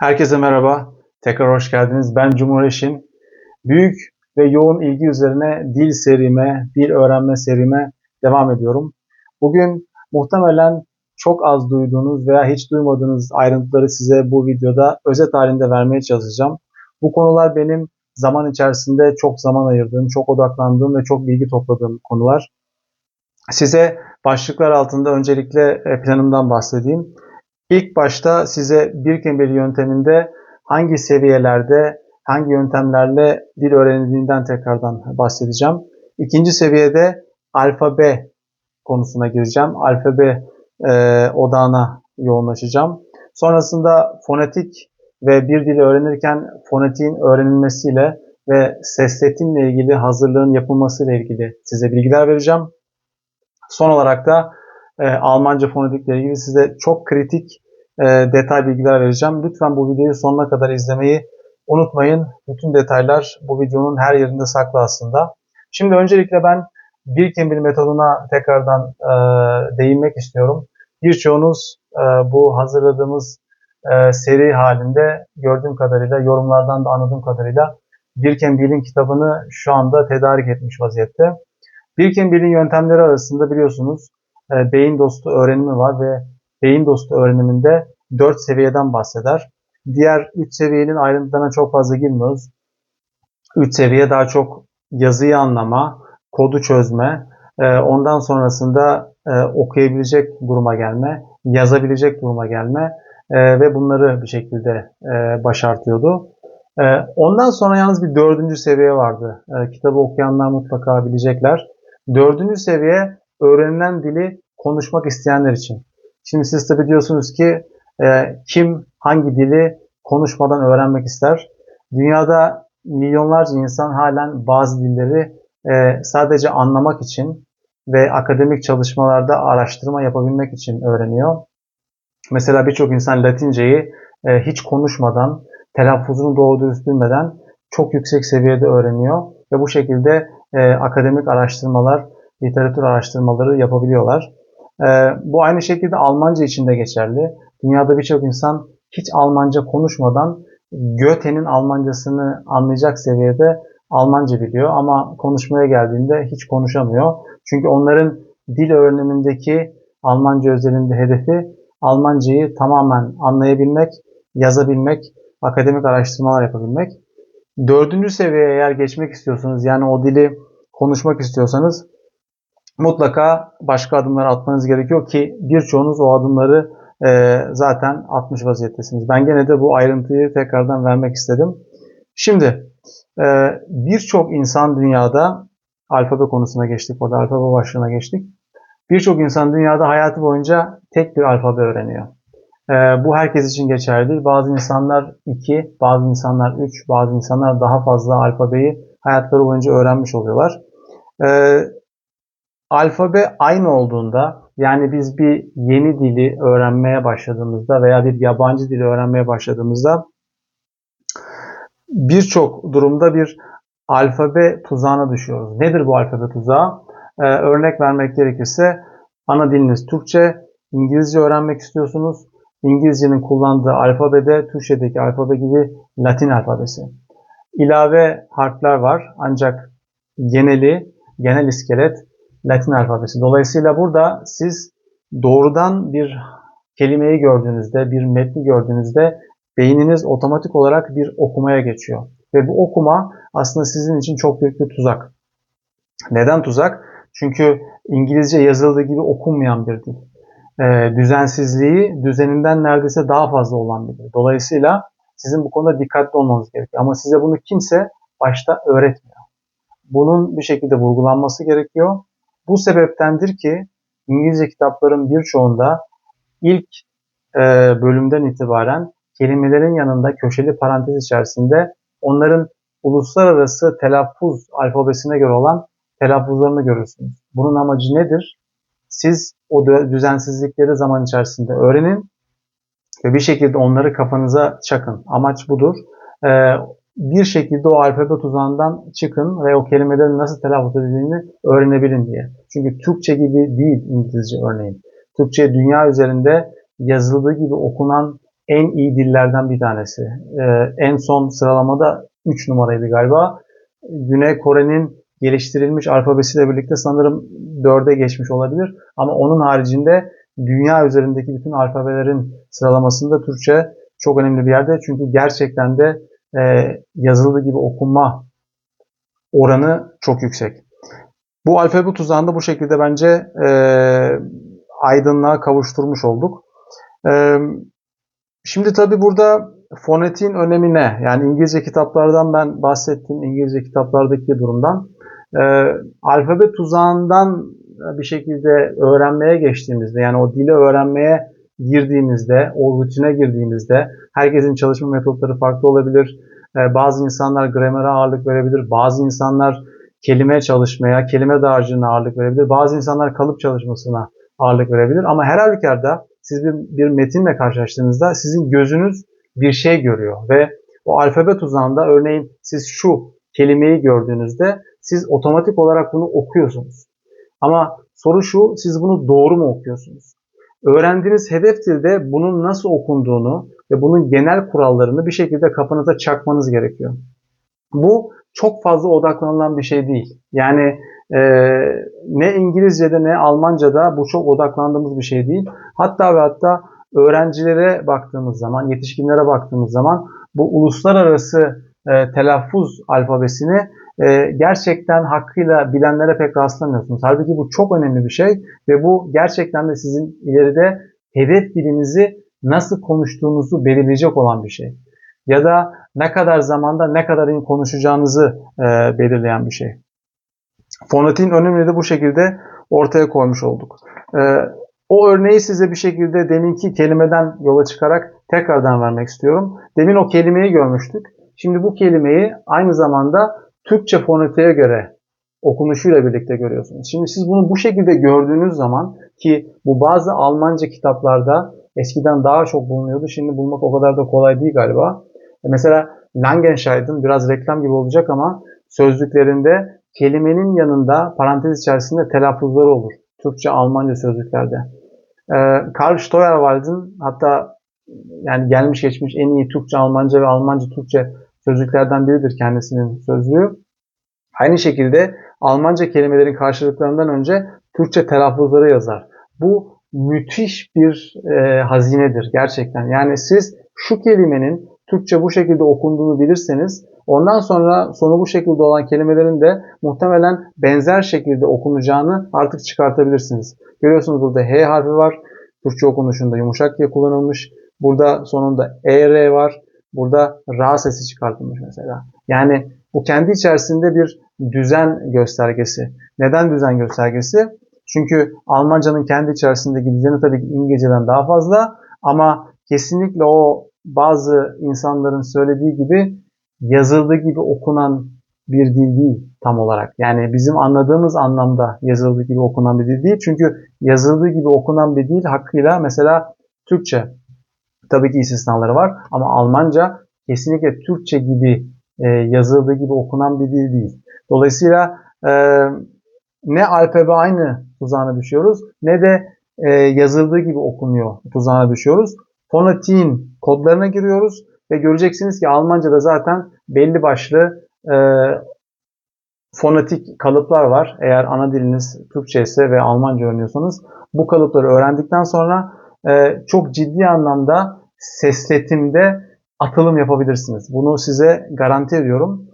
Herkese merhaba, tekrar hoş geldiniz. Ben Cumhur Eşin. Büyük ve yoğun ilgi üzerine dil öğrenme serime devam ediyorum. Bugün muhtemelen çok az duyduğunuz veya hiç duymadığınız ayrıntıları size bu videoda özet halinde vermeye çalışacağım. Bu konular benim zaman içerisinde çok zaman ayırdığım, çok odaklandığım ve çok bilgi topladığım konular. Size başlıklar altında öncelikle planımdan bahsedeyim. İlk başta size Birkenbeli yönteminde hangi seviyelerde, hangi yöntemlerle dil öğrenildiğinden tekrardan bahsedeceğim. İkinci seviyede alfabe konusuna gireceğim. Alfabe odağına yoğunlaşacağım. Sonrasında fonetik ve bir dili öğrenirken fonetiğin öğrenilmesiyle ve ses setimle ilgili hazırlığın yapılmasıyla ilgili size bilgiler vereceğim. Son olarak da Almanca fonetikle ilgili size çok kritik detay bilgiler vereceğim. Lütfen bu videoyu sonuna kadar izlemeyi unutmayın. Bütün detaylar bu videonun her yerinde saklı aslında. Şimdi öncelikle ben Birkenbeli metoduna tekrardan değinmek istiyorum. Birçoğunuz bu hazırladığımız seri halinde gördüğüm kadarıyla, yorumlardan da anladığım kadarıyla Birkenbeli'nin kitabını şu anda tedarik etmiş vaziyette. Birkenbeli'nin yöntemleri arasında biliyorsunuz beyin dostu öğrenimi var ve beyin dostu öğreniminde 4 seviyeden bahseder. Diğer 3 seviyenin ayrıntılarına çok fazla girmiyoruz. 3 seviye daha çok yazıyı anlama, kodu çözme, ondan sonrasında okuyabilecek duruma gelme, yazabilecek duruma gelme ve bunları bir şekilde başartıyordu. Ondan sonra yalnız bir dördüncü seviye vardı. Kitabı okuyanlar mutlaka bilecekler. Dördüncü seviye öğrenilen dili konuşmak isteyenler için. Şimdi siz tabii diyorsunuz ki kim hangi dili konuşmadan öğrenmek ister? Dünyada milyonlarca insan halen bazı dilleri sadece anlamak için ve akademik çalışmalarda araştırma yapabilmek için öğreniyor. Mesela birçok insan Latinceyi hiç konuşmadan, telaffuzunu doğru dürüst bilmeden çok yüksek seviyede öğreniyor ve bu şekilde akademik araştırmalar, literatür araştırmaları yapabiliyorlar. Bu aynı şekilde Almanca için de geçerli. Dünyada birçok insan hiç Almanca konuşmadan Goethe'nin Almancasını anlayacak seviyede Almanca biliyor ama konuşmaya geldiğinde hiç konuşamıyor. Çünkü onların dil öğrenimindeki Almanca özelinde hedefi Almancayı tamamen anlayabilmek, yazabilmek, akademik araştırmalar yapabilmek. Dördüncü seviyeye eğer geçmek istiyorsanız, yani o dili konuşmak istiyorsanız mutlaka başka adımlar atmanız gerekiyor ki birçoğunuz o adımları zaten atmış vaziyettesiniz. Ben gene de bu ayrıntıyı tekrardan vermek istedim. Şimdi birçok insan dünyada alfabe konusuna geçtik, orada alfabe başlığına geçtik. Birçok insan dünyada hayatı boyunca tek bir alfabe öğreniyor. Bu herkes için geçerli değil. Bazı insanlar 2, bazı insanlar 3, bazı insanlar daha fazla alfabeyi hayatları boyunca öğrenmiş oluyorlar. Alfabe aynı olduğunda, yani biz bir yeni dili öğrenmeye başladığımızda veya bir yabancı dili öğrenmeye başladığımızda birçok durumda bir alfabe tuzağına düşüyoruz. Nedir bu alfabe tuzağı? Örnek vermek gerekirse ana diliniz Türkçe, İngilizce öğrenmek istiyorsunuz. İngilizcenin kullandığı alfabede Türkçedeki alfabe gibi Latin alfabesi. İlave harfler var ancak genel iskelet Latin alfabesi. Dolayısıyla burada siz doğrudan bir kelimeyi gördüğünüzde, bir metni gördüğünüzde beyniniz otomatik olarak bir okumaya geçiyor. Ve bu okuma aslında sizin için çok büyük bir tuzak. Neden tuzak? Çünkü İngilizce yazıldığı gibi okunmayan bir dil. Düzensizliği düzeninden neredeyse daha fazla olan bir dil. Dolayısıyla sizin bu konuda dikkatli olmanız gerekiyor. Ama size bunu kimse başta öğretmiyor. Bunun bir şekilde vurgulanması gerekiyor. Bu sebeptendir ki İngilizce kitapların birçoğunda ilk bölümden itibaren kelimelerin yanında köşeli parantez içerisinde onların uluslararası telaffuz alfabesine göre olan telaffuzlarını görürsünüz. Bunun amacı nedir? Siz o düzensizlikleri zaman içerisinde öğrenin ve bir şekilde onları kafanıza çakın. Amaç budur. Bir şekilde o alfabe tuzağından çıkın ve o kelimelerin nasıl telaffuz edildiğini öğrenebilin diye. Çünkü Türkçe gibi değil İngilizce örneğin. Türkçe dünya üzerinde yazıldığı gibi okunan en iyi dillerden bir tanesi. En son sıralamada 3 numaraydı galiba. Güney Kore'nin geliştirilmiş alfabesiyle birlikte sanırım 4'e geçmiş olabilir. Ama onun haricinde dünya üzerindeki bütün alfabelerin sıralamasında Türkçe çok önemli bir yerde. Çünkü gerçekten de yazılı gibi okunma oranı çok yüksek. Bu alfabe tuzağını da bu şekilde bence aydınlığa kavuşturmuş olduk. E, Şimdi tabii burada fonetiğin önemi ne? Yani İngilizce kitaplardan ben bahsettim, İngilizce kitaplardaki durumdan. Alfabe tuzağından bir şekilde öğrenmeye geçtiğimizde, yani o dili öğrenmeye girdiğimizde, o rutine girdiğimizde, herkesin çalışma metotları farklı olabilir. Bazı insanlar gramere ağırlık verebilir, bazı insanlar kelime çalışmaya, kelime dağarcığına ağırlık verebilir, bazı insanlar kalıp çalışmasına ağırlık verebilir. Ama her halükarda siz bir metinle karşılaştığınızda sizin gözünüz bir şey görüyor ve o alfabe tuzağında örneğin siz şu kelimeyi gördüğünüzde siz otomatik olarak bunu okuyorsunuz. Ama soru şu, siz bunu doğru mu okuyorsunuz? Öğrendiğiniz hedef dilde bunun nasıl okunduğunu ve bunun genel kurallarını bir şekilde kafanıza çakmanız gerekiyor. Bu çok fazla odaklanılan bir şey değil. Yani e, ne İngilizce'de ne Almanca'da bu çok odaklandığımız bir şey değil. Hatta ve hatta öğrencilere baktığımız zaman, yetişkinlere baktığımız zaman bu uluslararası telaffuz alfabesini gerçekten hakkıyla bilenlere pek rastlamıyorsunuz. Halbuki bu çok önemli bir şey ve bu gerçekten de sizin ileride hedef dilinizi nasıl konuştuğunuzu belirleyecek olan bir şey. Ya da ne kadar zamanda ne kadar iyi konuşacağınızı belirleyen bir şey. Fonetiğin önemini de bu şekilde ortaya koymuş olduk. O örneği size bir şekilde deminki kelimeden yola çıkarak tekrardan vermek istiyorum. Demin o kelimeyi görmüştük. Şimdi bu kelimeyi aynı zamanda Türkçe fonetiğe göre okunuşuyla birlikte görüyorsunuz. Şimdi siz bunu bu şekilde gördüğünüz zaman, ki bu bazı Almanca kitaplarda eskiden daha çok bulunuyordu. Şimdi bulmak o kadar da kolay değil galiba. Mesela Langenscheid'in biraz reklam gibi olacak ama sözlüklerinde kelimenin yanında parantez içerisinde telaffuzları olur. Türkçe, Almanca sözlüklerde. Karl Steuerwald'in hatta yani gelmiş geçmiş en iyi Türkçe, Almanca ve Almanca Türkçe sözlüklerden biridir kendisinin sözlüğü. Aynı şekilde Almanca kelimelerin karşılıklarından önce Türkçe telaffuzları yazar. Bu müthiş bir hazinedir gerçekten. Yani siz şu kelimenin Türkçe bu şekilde okunduğunu bilirseniz ondan sonra sonu bu şekilde olan kelimelerin de muhtemelen benzer şekilde okunacağını artık çıkartabilirsiniz. Görüyorsunuz burada H harfi var. Türkçe okunuşunda yumuşak diye kullanılmış. Burada sonunda ER var. Burada R sesi çıkartılmış mesela. Yani bu kendi içerisinde bir düzen göstergesi. Neden düzen göstergesi? Çünkü Almancanın kendi içerisindeki düzeni tabii ki İngilizceden daha fazla ama kesinlikle o bazı insanların söylediği gibi yazıldığı gibi okunan bir dil değil tam olarak. Yani bizim anladığımız anlamda yazıldığı gibi okunan bir dil değil. Çünkü yazıldığı gibi okunan bir dil hakkıyla mesela Türkçe. Tabii ki istisnaları var ama Almanca kesinlikle Türkçe gibi yazıldığı gibi okunan bir dil değil. Dolayısıyla ne alfabe aynı tuzağına düşüyoruz ne de yazıldığı gibi okunuyor tuzağına düşüyoruz. Fonetiğin kodlarına giriyoruz ve göreceksiniz ki Almanca'da zaten belli başlı fonetik kalıplar var. Eğer ana diliniz Türkçe ise ve Almanca öğreniyorsanız bu kalıpları öğrendikten sonra çok ciddi anlamda sesletimde atılım yapabilirsiniz. Bunu size garanti ediyorum.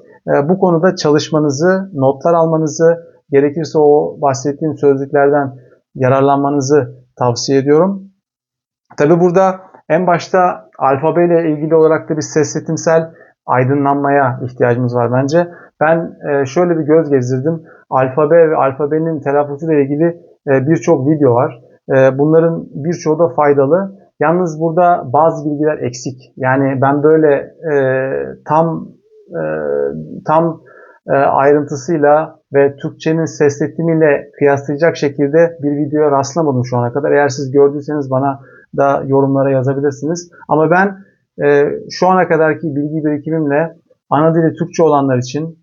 Bu konuda çalışmanızı, notlar almanızı, gerekirse o bahsettiğim sözlüklerden yararlanmanızı tavsiye ediyorum. Tabi burada en başta alfabeyle ilgili olarak da bir sesletimsel aydınlanmaya ihtiyacımız var bence. Ben şöyle bir göz gezdirdim. Alfabe ve alfabenin telaffuzuyla ilgili birçok video var. Bunların birçoğu da faydalı. Yalnız burada bazı bilgiler eksik. Yani ben böyle tam ayrıntısıyla ve Türkçenin sesletimiyle kıyaslayacak şekilde bir videoya rastlamadım şu ana kadar. Eğer siz gördüyseniz bana da yorumlara yazabilirsiniz. Ama ben şu ana kadarki bilgi birikimimle ana dili Türkçe olanlar için,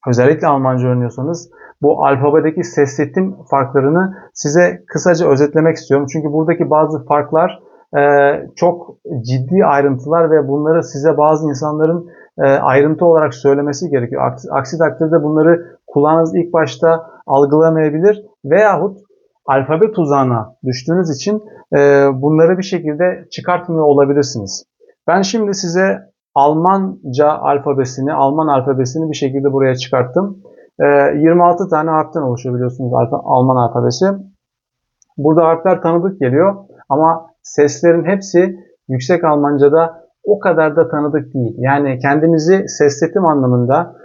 özellikle Almanca öğreniyorsanız, bu alfabedeki sesletim farklarını size kısaca özetlemek istiyorum. Çünkü buradaki bazı farklar çok ciddi ayrıntılar ve bunları size bazı insanların ayrıntı olarak söylemesi gerekiyor. Aksi takdirde bunları kulağınız ilk başta algılamayabilir veyahut alfabe tuzağına düştüğünüz için bunları bir şekilde çıkartmıyor olabilirsiniz. Ben şimdi size Alman alfabesini bir şekilde buraya çıkarttım. 26 tane harften oluşuyor biliyorsunuz Alman alfabesi. Burada harfler tanıdık geliyor ama seslerin hepsi yüksek Almanca'da o kadar da tanıdık değil. Yani kendimizi sesletim anlamında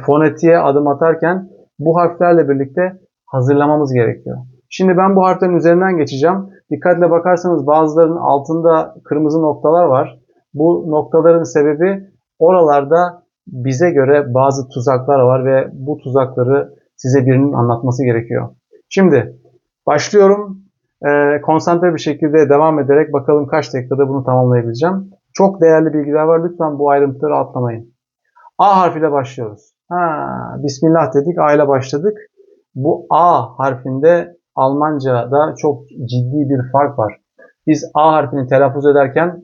fonetiğe adım atarken bu harflerle birlikte hazırlamamız gerekiyor. Şimdi ben bu harflerin üzerinden geçeceğim. Dikkatle bakarsanız bazılarının altında kırmızı noktalar var. Bu noktaların sebebi oralarda bize göre bazı tuzaklar var ve bu tuzakları size birinin anlatması gerekiyor. Şimdi başlıyorum. Konsantre bir şekilde devam ederek bakalım kaç dakikada bunu tamamlayabileceğim. Çok değerli bilgiler var. Lütfen bu ayrıntıları atlamayın. A harfiyle başlıyoruz. Bismillah dedik. A ile başladık. Bu A harfinde Almanca'da çok ciddi bir fark var. Biz A harfini telaffuz ederken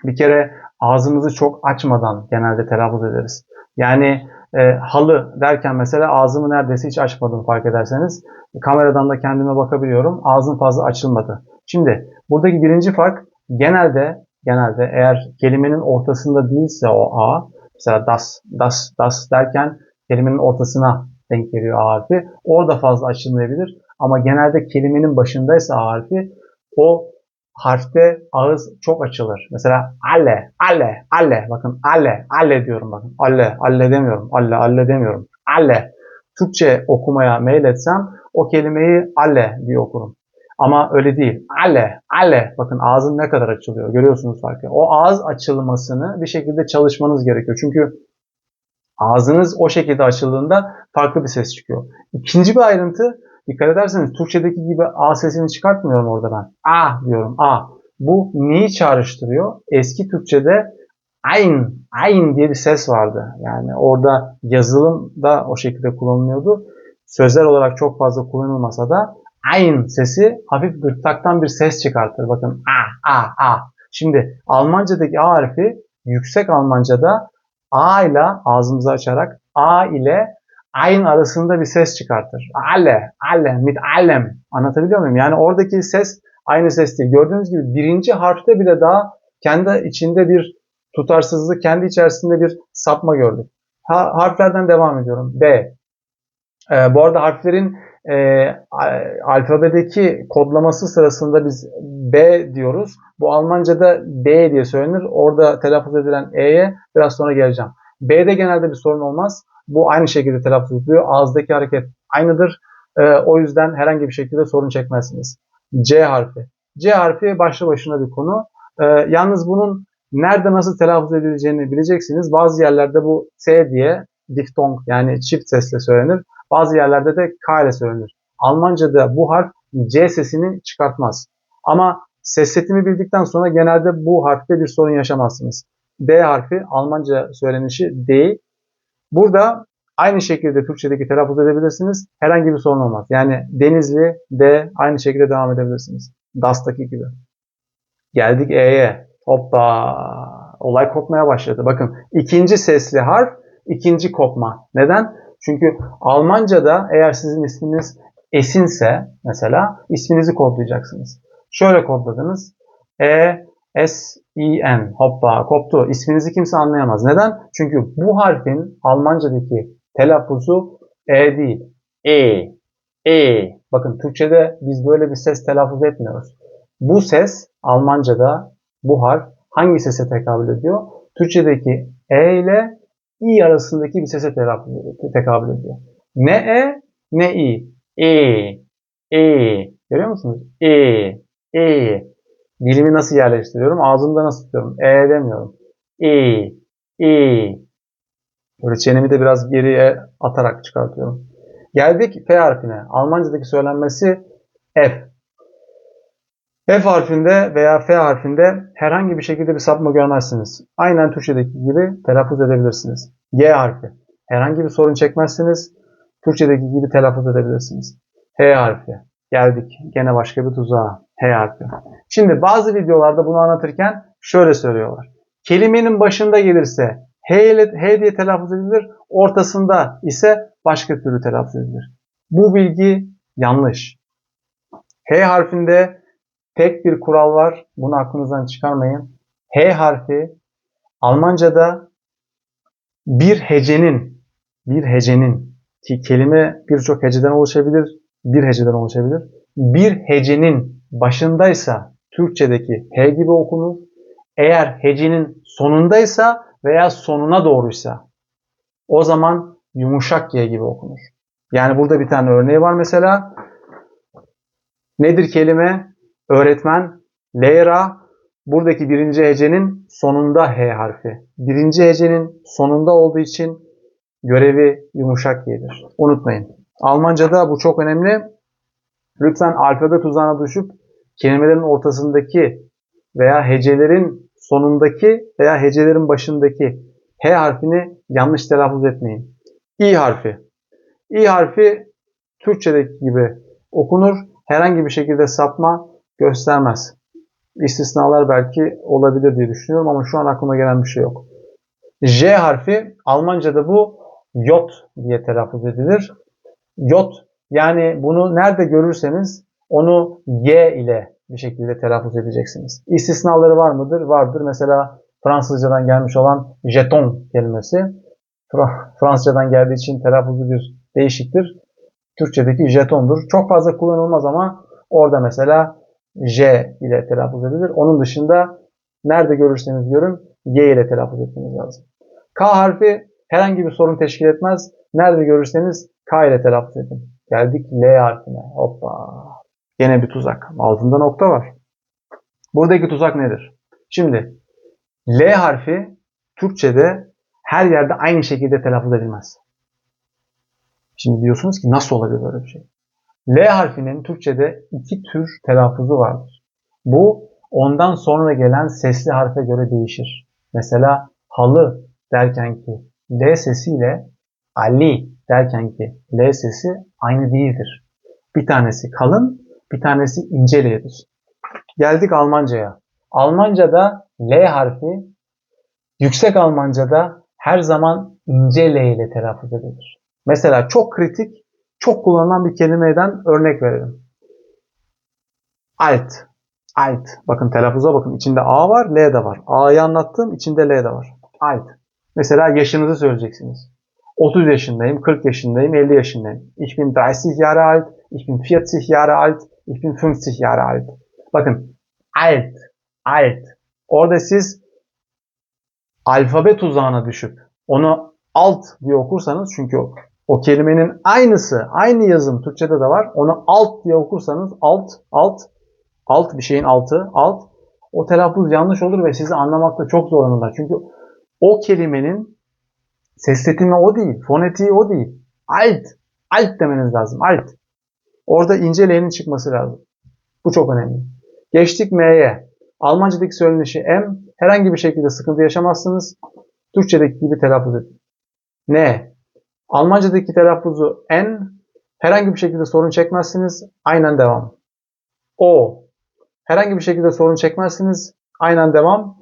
bir kere ağzımızı çok açmadan genelde telaffuz ederiz. Yani halı derken mesela ağzımı neredeyse hiç açmadım fark ederseniz. Kameradan da kendime bakabiliyorum. Ağzım fazla açılmadı. Şimdi buradaki birinci fark genelde eğer kelimenin ortasında değilse o A, mesela das derken kelimenin ortasına denk geliyor A harfi. Orada fazla açılmayabilir. Ama genelde kelimenin başındaysa A harfi o harfte ağız çok açılır. Mesela alle. Bakın alle diyorum bakın. Alle demiyorum. Alle demiyorum. Alle. Türkçe okumaya meyletsem o kelimeyi alle diye okurum. Ama öyle değil. Alle. Bakın ağzım ne kadar açılıyor. Görüyorsunuz farkı. O ağız açılmasını bir şekilde çalışmanız gerekiyor. Çünkü ağzınız o şekilde açıldığında farklı bir ses çıkıyor. İkinci bir ayrıntı, dikkat ederseniz Türkçedeki gibi A sesini çıkartmıyorum orada ben. A diyorum, A. Bu neyi çağrıştırıyor? Eski Türkçede ayn diye bir ses vardı. Yani orada yazılım da o şekilde kullanılıyordu. Sözler olarak çok fazla kullanılmasa da ayn sesi hafif gırtlaktan bir ses çıkartır. Bakın A. Şimdi Almanca'daki A harfi yüksek Almanca'da A ile ağzımızı açarak A ile ayn arasında bir ses çıkartır. Alle, mit allem. Anlatabiliyor muyum? Yani oradaki ses aynı ses değil. Gördüğünüz gibi birinci harfte bile daha kendi içinde bir tutarsızlık, kendi içerisinde bir sapma gördük. Harflerden devam ediyorum. B. Bu arada harflerin alfabedeki kodlaması sırasında biz B diyoruz. Bu Almanca'da B diye söylenir. Orada telaffuz edilen E'ye biraz sonra geleceğim. B'de genelde bir sorun olmaz. Bu aynı şekilde telaffuz ediliyor. Ağızdaki hareket aynıdır. O yüzden herhangi bir şekilde sorun çekmezsiniz. C harfi. C harfi başlı başına bir konu. Yalnız bunun nerede nasıl telaffuz edileceğini bileceksiniz. Bazı yerlerde bu S diye diftong yani çift sesle söylenir. Bazı yerlerde de K ile söylenir. Almanca'da bu harf C sesini çıkartmaz. Ama ses setimi bildikten sonra genelde bu harfte bir sorun yaşamazsınız. D harfi Almanca söylenişi değil. Burada aynı şekilde Türkçedeki telaffuz edebilirsiniz. Herhangi bir sorun olmaz. Yani Denizli, D aynı şekilde devam edebilirsiniz. DAS'taki gibi. Geldik E'ye. Hoppa. Olay kopmaya başladı. Bakın ikinci sesli harf, ikinci kopma. Neden? Çünkü Almanca'da eğer sizin isminiz Esinse mesela isminizi kodlayacaksınız. Şöyle kodladınız. E-S-I-N. Hoppa koptu. İsminizi kimse anlayamaz. Neden? Çünkü bu harfin Almanca'daki telaffuzu E değil. E. Bakın Türkçe'de biz böyle bir ses telaffuz etmiyoruz. Bu ses Almanca'da bu harf hangi sese tekabül ediyor? Türkçedeki E ile İ arasındaki bir sese tekabül ediyor. Ne E ne İ. E. Görüyor musunuz? E. Dilimi nasıl yerleştiriyorum? Ağzımda nasıl tutuyorum? E demiyorum. E. Böyle çenemi de biraz geriye atarak çıkartıyorum. Geldik F harfine. Almanca'daki söylenmesi F. F harfinde veya F harfinde herhangi bir şekilde bir sapma görmezsiniz. Aynen Türkçedeki gibi telaffuz edebilirsiniz. G harfi. Herhangi bir sorun çekmezsiniz. Türkçedeki gibi telaffuz edebilirsiniz. H harfi. Geldik gene başka bir tuzağa. H harfi. Şimdi bazı videolarda bunu anlatırken şöyle söylüyorlar. Kelimenin başında gelirse H diye telaffuz edilir, ortasında ise başka türlü telaffuz edilir. Bu bilgi yanlış. H harfinde tek bir kural var. Bunu aklınızdan çıkarmayın. H harfi Almanca'da bir hecenin ki kelime birçok heceden oluşabilir, bir heceden oluşabilir. Bir hecenin başındaysa Türkçedeki H gibi okunur. Eğer hecenin sonundaysa veya sonuna doğruysa o zaman yumuşak G gibi okunur. Yani burada bir tane örneği var mesela. Nedir kelime? Öğretmen, Leyra. Buradaki birinci hecenin sonunda H harfi. Birinci hecenin sonunda olduğu için görevi yumuşak G'dir. Unutmayın. Almanca'da bu çok önemli. Lütfen alfabe tuzağına düşüp kelimelerin ortasındaki veya hecelerin sonundaki veya hecelerin başındaki H harfini yanlış telaffuz etmeyin. İ harfi. İ harfi Türkçedeki gibi okunur. Herhangi bir şekilde sapma göstermez. İstisnalar belki olabilir diye düşünüyorum ama şu an aklıma gelen bir şey yok. J harfi Almanca'da bu J diye telaffuz edilir. J yani bunu nerede görürseniz onu Y ile bir şekilde telaffuz edeceksiniz. İstisnaları var mıdır? Vardır. Mesela Fransızcadan gelmiş olan jeton kelimesi Fransızcadan geldiği için telaffuzu bir değişiktir. Türkçedeki jetondur. Çok fazla kullanılmaz ama orada mesela J ile telaffuz edilir. Onun dışında nerede görürseniz görün Y ile telaffuz etmeniz lazım. K harfi herhangi bir sorun teşkil etmez. Nerede görürseniz K ile telaffuz edin. Geldik L harfine. Hoppa. Yine bir tuzak. Altında nokta var. Buradaki tuzak nedir? Şimdi L harfi Türkçe'de her yerde aynı şekilde telaffuz edilmez. Şimdi diyorsunuz ki nasıl olabilir böyle bir şey? L harfinin Türkçe'de iki tür telaffuzu vardır. Bu ondan sonra gelen sesli harfe göre değişir. Mesela halı derken ki L sesiyle Ali derken ki L sesi aynı değildir. Bir tanesi kalın, bir tanesi ince L'dir. Geldik Almanca'ya. Almanca'da L harfi yüksek Almanca'da her zaman ince L ile telaffuz edilir. Mesela çok kritik, çok kullanılan bir kelimeden örnek verelim. Alt. Alt. Bakın telaffuza bakın. İçinde A var, L de var. A'yı anlattım, içinde L de var. Alt. Mesela yaşınızı söyleyeceksiniz. 30 yaşındayım, 40 yaşındayım, 50 yaşındayım. Ich bin 30 Jahre alt, ich bin 40 Jahre alt, ich bin 50 Jahre alt. Bakın. Alt. Alt. Orada siz alfabe tuzağına düşüp onu alt diye okursanız çünkü o kelimenin aynısı, aynı yazım Türkçe'de de var. Onu alt diye okursanız alt bir şeyin altı, alt. O telaffuz yanlış olur ve sizi anlamakta çok zorlanırlar. Çünkü o kelimenin sesletimi o değil, fonetiği o değil. Alt demeniz lazım, alt. Orada ince L'nin çıkması lazım. Bu çok önemli. Geçtik M'ye. Almanca'daki söylenişi M. Herhangi bir şekilde sıkıntı yaşamazsınız. Türkçedeki gibi telaffuz edin. N. Almanca'daki telaffuzu N. Herhangi bir şekilde sorun çekmezsiniz. Aynen devam. O. Herhangi bir şekilde sorun çekmezsiniz. Aynen devam.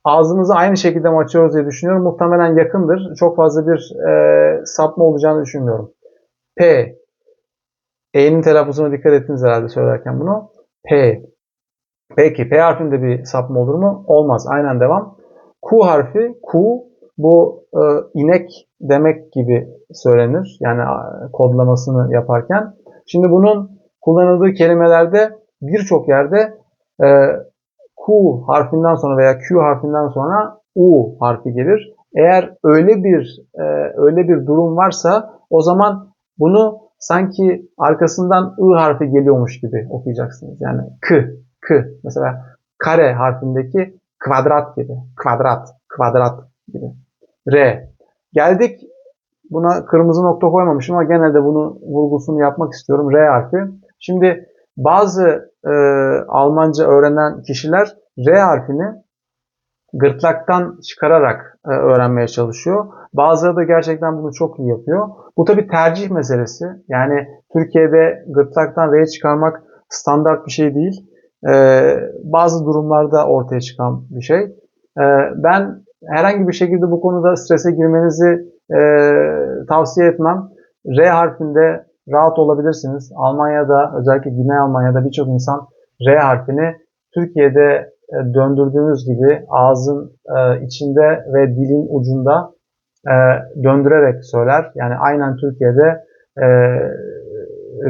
Ağzımızı aynı şekilde mi açıyoruz diye düşünüyorum. Muhtemelen yakındır. Çok fazla bir sapma olacağını düşünmüyorum. P. E'nin telaffuzuna dikkat ettiniz herhalde söylerken bunu. P. Peki P harfinde bir sapma olur mu? Olmaz. Aynen devam. Q harfi. Q bu inek demek gibi söylenir. Yani kodlamasını yaparken. Şimdi bunun kullanıldığı kelimelerde birçok yerde Q harfinden sonra veya Q harfinden sonra U harfi gelir. Eğer öyle bir durum varsa o zaman bunu sanki arkasından I harfi geliyormuş gibi okuyacaksınız. Yani k mesela kare harfindeki kvadrat gibi. Kvadrat gibi. R. Geldik. Buna kırmızı nokta koymamışım ama genelde bunu vurgusunu yapmak istiyorum. R harfi. Şimdi bazı Almanca öğrenen kişiler R harfini gırtlaktan çıkararak öğrenmeye çalışıyor. Bazıları da gerçekten bunu çok iyi yapıyor. Bu tabii tercih meselesi. Yani Türkiye'de gırtlaktan R'ye çıkarmak standart bir şey değil. Bazı durumlarda ortaya çıkan bir şey. Ben herhangi bir şekilde bu konuda strese girmenizi tavsiye etmem. R harfinde rahat olabilirsiniz. Almanya'da, özellikle Güney Almanya'da birçok insan R harfini Türkiye'de döndürdüğünüz gibi ağzın içinde ve dilin ucunda döndürerek söyler. Yani aynen Türkiye'de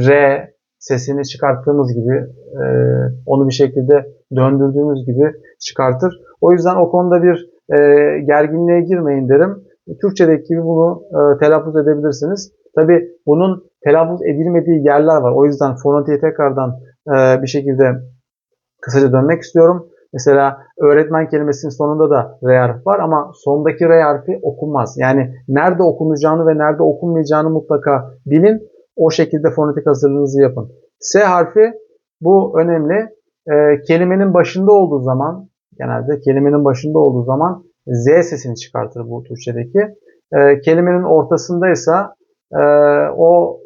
R sesini çıkarttığımız gibi onu bir şekilde döndürdüğümüz gibi çıkartır. O yüzden o konuda bir gerginliğe girmeyin derim. Türkçedeki gibi bunu telaffuz edebilirsiniz. Tabi bunun telaffuz edilmediği yerler var. O yüzden fonetiğe tekrardan bir şekilde kısaca dönmek istiyorum. Mesela öğretmen kelimesinin sonunda da R harfi var ama sondaki R harfi okunmaz. Yani nerede okunacağını ve nerede okunmayacağını mutlaka bilin. O şekilde fonetik hazırlığınızı yapın. S harfi bu önemli. Kelimenin başında olduğu zaman, genelde kelimenin başında olduğu zaman Z sesini çıkartır bu Türkçedeki. Kelimenin ortasındaysa o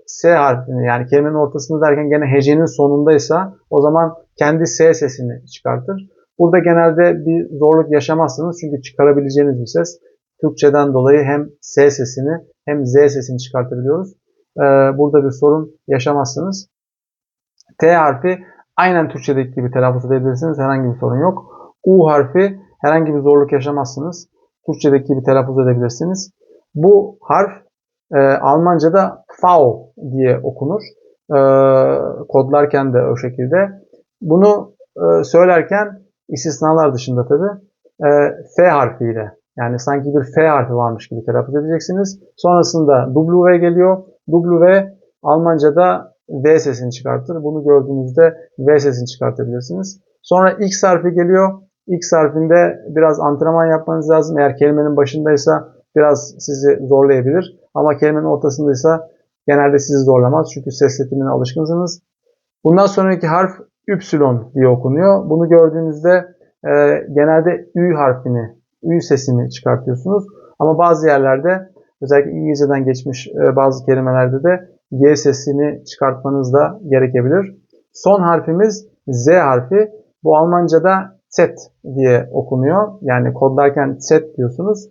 S harfini, yani kelimenin ortasında derken gene hecenin sonundaysa o zaman kendi S sesini çıkartır. Burada genelde bir zorluk yaşamazsınız çünkü çıkarabileceğiniz bir ses. Türkçeden dolayı hem S sesini hem Z sesini çıkartabiliyoruz. Burada bir sorun yaşamazsınız. T harfi aynen Türkçedeki gibi telaffuz edebilirsiniz. Herhangi bir sorun yok. U harfi herhangi bir zorluk yaşamazsınız. Türkçedeki gibi telaffuz edebilirsiniz. Bu harf Almanca'da V diye okunur. Kodlarken de o şekilde. Bunu söylerken istisnalar dışında tabii F harfiyle, yani sanki bir F harfi varmış gibi telaffuz edeceksiniz. Sonrasında W geliyor. W Almanca'da V sesini çıkartır. Bunu gördüğünüzde V sesini çıkartabilirsiniz. Sonra X harfi geliyor. X harfinde biraz antrenman yapmanız lazım. Eğer kelimenin başındaysa biraz sizi zorlayabilir. Ama kelimenin ortasındaysa genelde sizi zorlamaz. Çünkü ses setimine alışkınsınız. Bundan sonraki harf Y diye okunuyor. Bunu gördüğünüzde genelde Ü harfini, Ü sesini çıkartıyorsunuz. Ama bazı yerlerde, özellikle İngilizceden geçmiş bazı kelimelerde de Y sesini çıkartmanız da gerekebilir. Son harfimiz Z harfi. Bu Almanca'da Z diye okunuyor. Yani kodlarken Z diyorsunuz.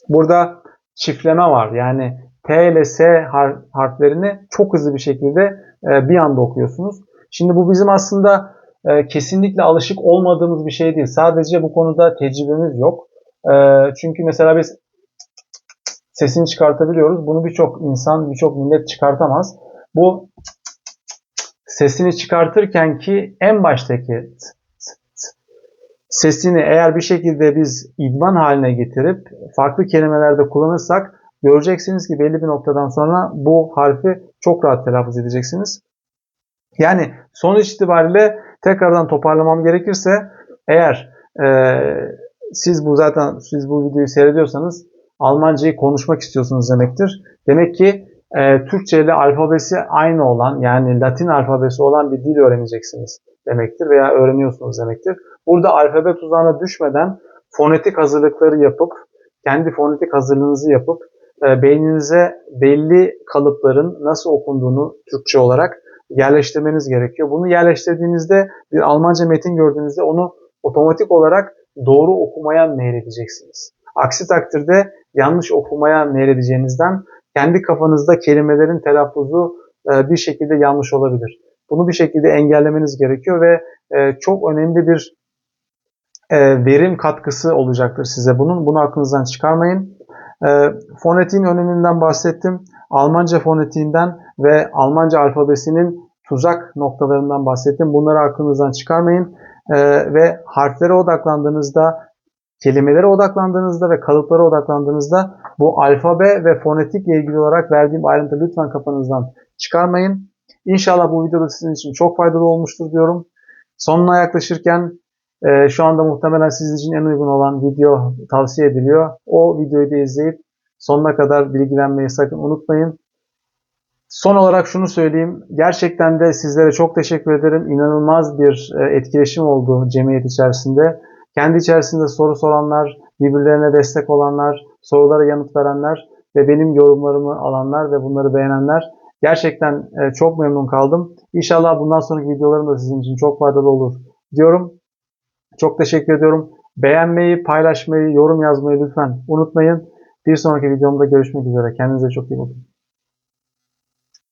Burada çiftleme var. Yani T ile S harflerini çok hızlı bir şekilde bir anda okuyorsunuz. Şimdi bu bizim aslında kesinlikle alışık olmadığımız bir şey değil. Sadece bu konuda tecrübemiz yok. Çünkü mesela biz sesini çıkartabiliyoruz. Bunu birçok insan, birçok millet çıkartamaz. Bu sesini çıkartırken ki en baştaki sesini eğer bir şekilde biz idman haline getirip farklı kelimelerde kullanırsak göreceksiniz ki belli bir noktadan sonra bu harfi çok rahat telaffuz edeceksiniz. Yani sonuç itibariyle tekrardan toparlamam gerekirse, eğer siz bu videoyu seyrediyorsanız Almancayı konuşmak istiyorsunuz demektir. Demek ki Türkçe ile alfabesi aynı olan, yani Latin alfabesi olan bir dil öğreneceksiniz demektir veya öğreniyorsunuz demektir. Burada alfabe tuzağına düşmeden fonetik hazırlıkları yapıp, kendi fonetik hazırlığınızı yapıp beyninize belli kalıpların nasıl okunduğunu Türkçe olarak yerleştirmeniz gerekiyor. Bunu yerleştirdiğinizde, bir Almanca metin gördüğünüzde onu otomatik olarak doğru okumaya meyledeceksiniz. Aksi takdirde yanlış okumaya meyledeceğinizden kendi kafanızda kelimelerin telaffuzu bir şekilde yanlış olabilir. Bunu bir şekilde engellemeniz gerekiyor ve çok önemli bir verim katkısı olacaktır size bunun. Bunu aklınızdan çıkarmayın. Fonetiğin öneminden bahsettim. Almanca fonetiğinden ve Almanca alfabesinin tuzak noktalarından bahsettim. Bunları aklınızdan çıkarmayın. Ve harflere odaklandığınızda, kelimelere odaklandığınızda ve kalıplara odaklandığınızda bu alfabe ve fonetikle ilgili olarak verdiğim ayrıntı lütfen kafanızdan çıkarmayın. İnşallah bu videoda sizin için çok faydalı olmuştur diyorum. Sonuna yaklaşırken şu anda muhtemelen sizin için en uygun olan video tavsiye ediliyor. O videoyu da izleyip sonuna kadar bilgilenmeyi sakın unutmayın. Son olarak şunu söyleyeyim. Gerçekten de sizlere çok teşekkür ederim. İnanılmaz bir etkileşim oldu cemiyet içerisinde. Kendi içerisinde soru soranlar, birbirlerine destek olanlar, sorulara yanıt verenler ve benim yorumlarımı alanlar ve bunları beğenenler, gerçekten çok memnun kaldım. İnşallah bundan sonraki videolarım da sizin için çok faydalı olur diyorum. Çok teşekkür ediyorum. Beğenmeyi, paylaşmayı, yorum yazmayı lütfen unutmayın. Bir sonraki videomda görüşmek üzere. Kendinize çok iyi bakın.